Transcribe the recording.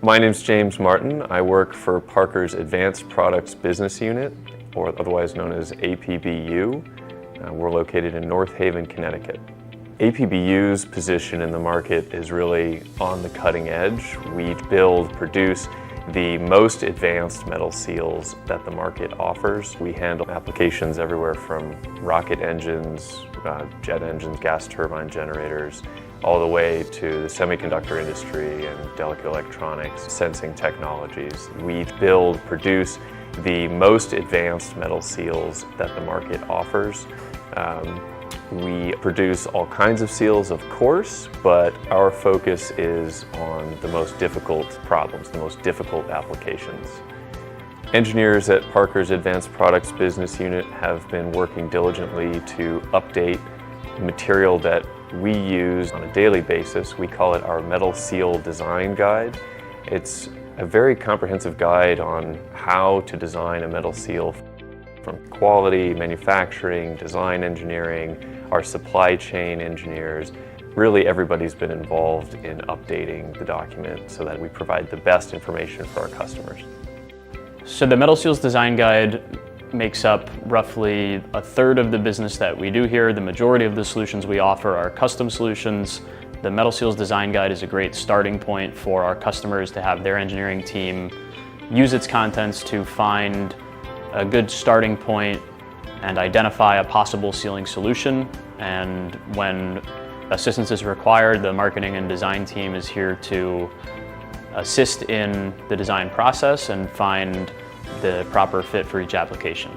My name's James Martin. I work for Parker's Advanced Products Business Unit, or otherwise known as APBU. We're located in North Haven, Connecticut. APBU's position in the market is really on the cutting edge. We produce the most advanced metal seals that the market offers. We handle applications everywhere from rocket engines, jet engines, gas turbine generators, all the way to the semiconductor industry and delicate electronics, sensing technologies. We produce the most advanced metal seals that the market offers. We produce all kinds of seals, of course, but our focus is on the most difficult problems, the most difficult applications. Engineers at Parker's Advanced Products Business Unit have been working diligently to update material that we use on a daily basis. We call it our Metal Seal Design Guide. It's a very comprehensive guide on how to design a metal seal, from quality, manufacturing, design engineering, our supply chain engineers. Really, everybody's been involved in updating the document so that we provide the best information for our customers. So the Metal Seals Design Guide makes up roughly a third of the business that we do here. The majority of the solutions we offer are custom solutions. The Metal Seals Design Guide is a great starting point for our customers to have their engineering team use its contents to find a good starting point and identify a possible sealing solution. And when assistance is required, the marketing and design team is here to assist in the design process and find the proper fit for each application.